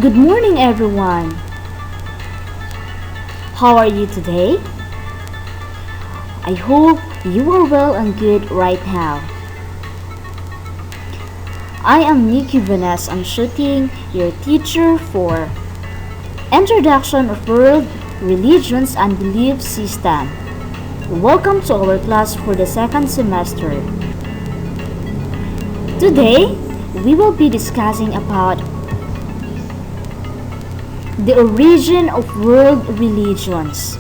Good morning, everyone. How are you today? I hope you are well and good right now. I am Nikki Vanessa. I'm shooting your teacher for Introduction of World Religions and Belief System. Welcome to our class for the second semester. Today, we will be discussing about the origin of world religions.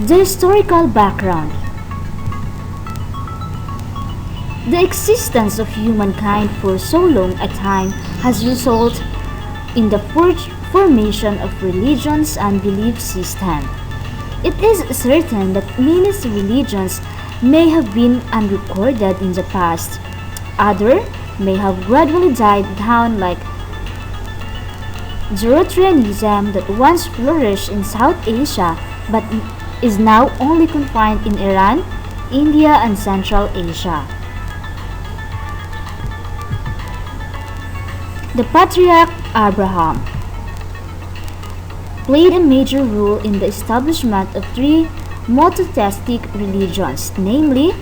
The historical background. The existence of humankind for so long a time has resulted in the formation of religions and belief systems. It is certain that many religions may have been unrecorded in the past. Others may have gradually died down, like Zoroastrianism that once flourished in South Asia but is now only confined in Iran, India, and Central Asia. The Patriarch Abraham played a major role in the establishment of three monotheistic religions, namely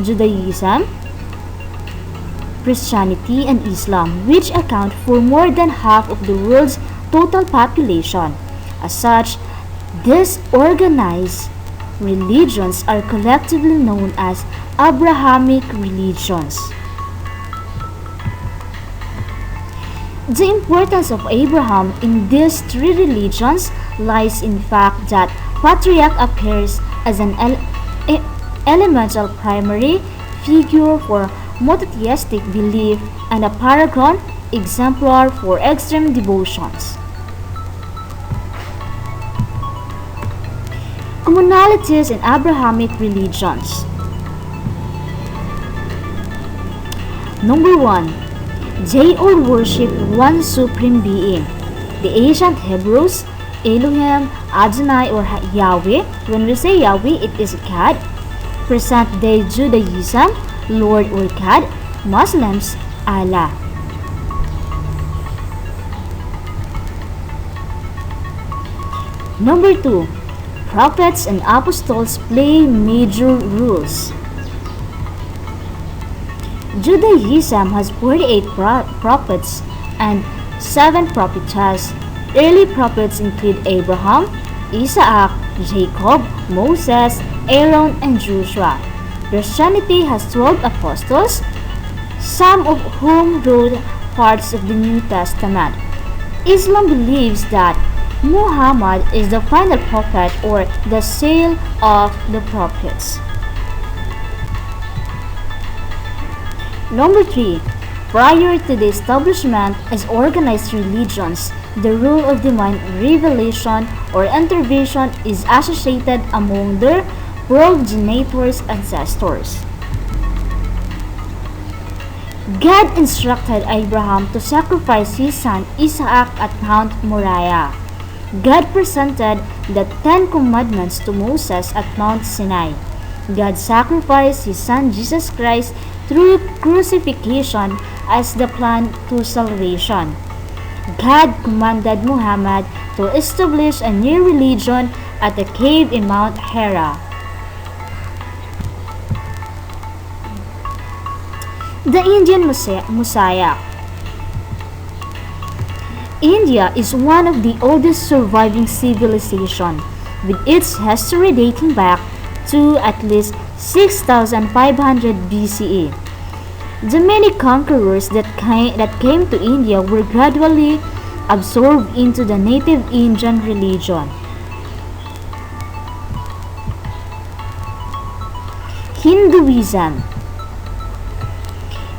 Judaism, Christianity, and Islam, which account for more than half of the world's total population. As such, these organized religions are collectively known as Abrahamic religions. The importance of Abraham in these three religions lies in the fact that Patriarch appears as an elemental primary figure for monotheistic belief and a paragon exemplar for extreme devotions. Commonalities in Abrahamic religions. Number 1. They all worship one supreme being. The ancient Hebrews, Elohim, Adonai, or Yahweh. When we say Yahweh, it is God. Present-day Judaism, Lord or God. Muslims, Allah. Number 2. Prophets and apostles play major roles. Judaism has 48 prophets and 7 prophetess. Early prophets include Abraham, Isaac, Jacob, Moses, Aaron, and Joshua. Christianity has 12 apostles, some of whom wrote parts of the New Testament. Islam believes that Muhammad is the final prophet or the seal of the prophets. Number 3. Prior to the establishment as organized religions, the rule of divine revelation or intervention is associated among their progenitors' ancestors. God instructed Abraham to sacrifice his son Isaac at Mount Moriah. God presented the 10 Commandments to Moses at Mount Sinai. God sacrificed his son Jesus Christ through crucifixion as the plan to salvation. God commanded Muhammad to establish a new religion at the cave in Mount Hira. The Indian Messiah. India is one of the oldest surviving civilizations, with its history dating back to at least 6,500 BCE. The many conquerors that came to India were gradually absorbed into the native Indian religion. Hinduism.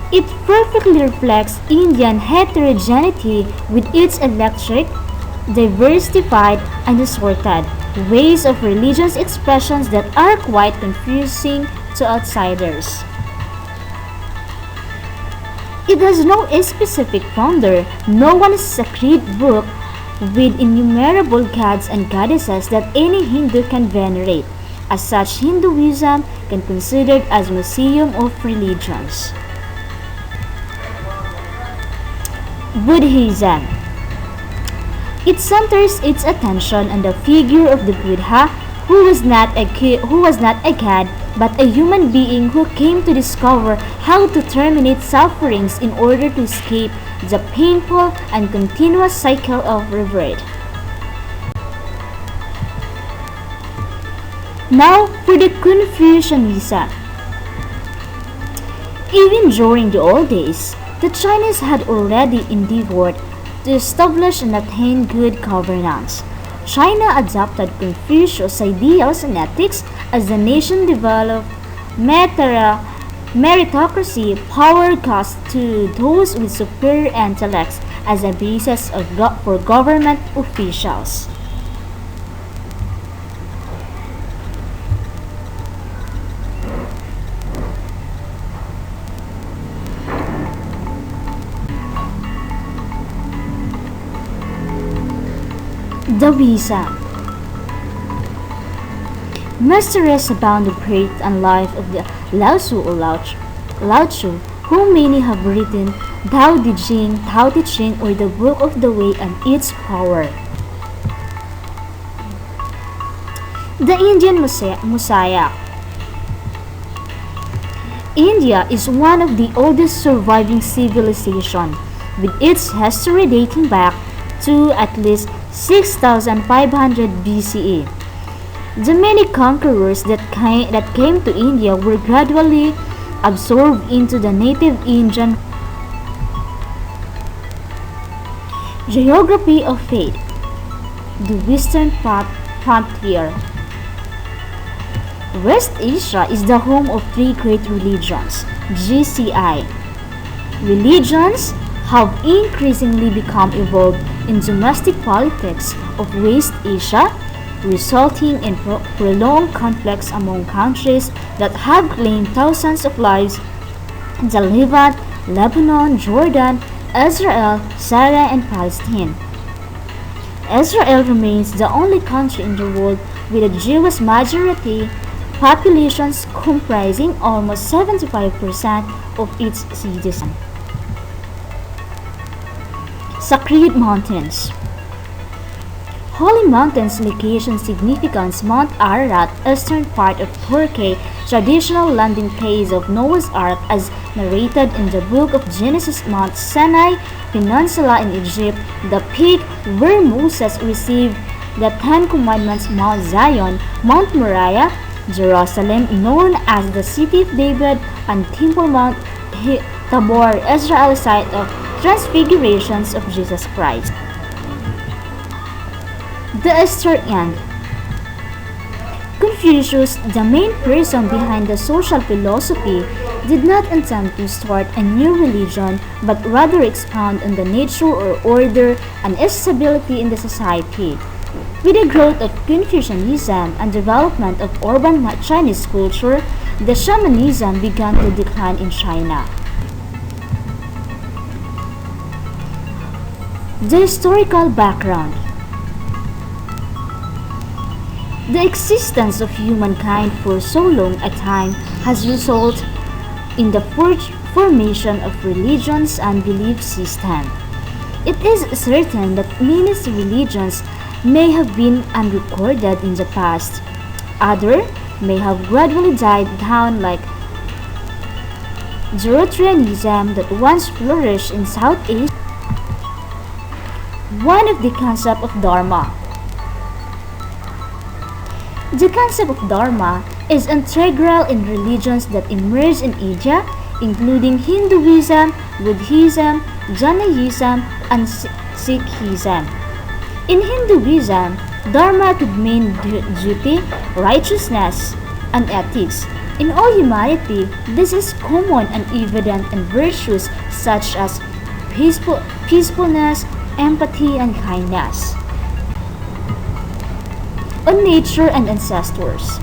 It perfectly reflects Indian heterogeneity with its eclectic, diversified, and assorted ways of religious expressions that are quite confusing to outsiders. It has no specific founder, no one sacred book with innumerable gods and goddesses that any Hindu can venerate. As such, Hinduism can be considered as a museum of religions. Buddhism. It centers its attention on the figure of the Buddha, who was not a god but a human being who came to discover how to terminate sufferings in order to escape the painful and continuous cycle of rebirth. Now for the Confucianism. Even during the old days, the Chinese had already endeavored to establish and attain good governance. China adopted Confucius' ideals and ethics as the nation developed meritocracy. Power goes to those with superior intellects as a basis for government officials. The Wisdom. Mysterious about the birth and life of the Lao Tzu, whom many have written Tao Te Ching, or the Book of the Way and its power. The Indian Mosaic. India is one of the oldest surviving civilizations, with its history dating back to at least 6500 BCE. The many conquerors that came to India were gradually absorbed into the native Indian geography of faith. The Western Frontier. West Asia is the home of three great religions, GCI. Religions have increasingly become involved in domestic politics of West Asia, resulting in prolonged conflicts among countries that have claimed thousands of lives: the Levant, Lebanon, Jordan, Israel, Syria, and Palestine. Israel remains the only country in the world with a Jewish majority, populations comprising almost 75% of its citizens. Sacred Mountains. Holy Mountains location significance: Mount Ararat, eastern part of Turkey, traditional landing place of Noah's Ark as narrated in the book of Genesis, Mount Sinai Peninsula in Egypt, the peak where Moses received the Ten Commandments, Mount Zion, Mount Moriah, Jerusalem, known as the City of David, and Temple Mount Tabor, Israel site of Transfigurations of Jesus Christ. The Easter Egg. Confucius, the main person behind the social philosophy, did not intend to start a new religion but rather expound on the nature or order and stability in the society. With the growth of Confucianism and development of urban Chinese culture, the shamanism began to decline in China. The historical background. The existence of humankind for so long a time has resulted in the formation of religions and belief systems. It is certain that many religions may have been unrecorded in the past. Others may have gradually died down, like Zoroastrianism that once flourished in South Asia. One of the concept of Dharma. The concept of Dharma is integral in religions that emerged in India, including Hinduism, Buddhism, Jainism, and Sikhism. In Hinduism, Dharma could mean duty, righteousness, and ethics. In all humanity, this is common and evident in virtues such as peacefulness, empathy, and kindness. On nature and ancestors.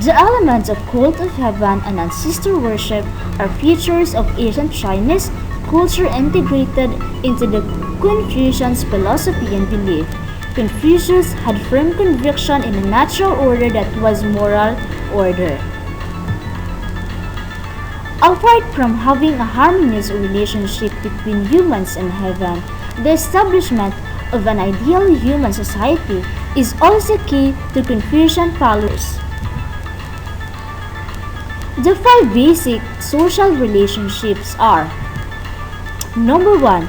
The elements of cult of heaven and ancestor worship are features of ancient Chinese culture integrated into the Confucian philosophy and belief. Confucius had firm conviction in a natural order that was moral order. Apart from having a harmonious relationship between humans and heaven, the establishment of an ideal human society is also key to Confucian followers. The 5 basic social relationships are: number 1,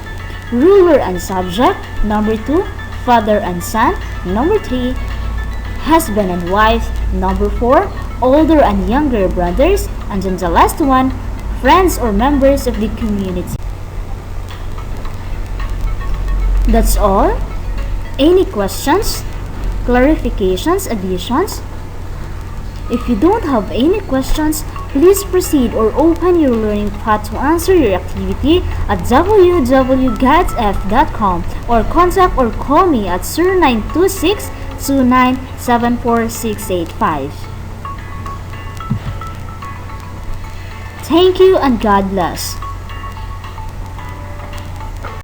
ruler and subject; number 2, father and son; number 3, husband and wife; number 4, older and younger brothers; and then the last one, friends or members of the community. That's all. Any questions, clarifications, additions? If you don't have any questions, please proceed or open your learning path to answer your activity at www.gaitf.com or contact or call me at 0926 2974685. Thank you and God bless.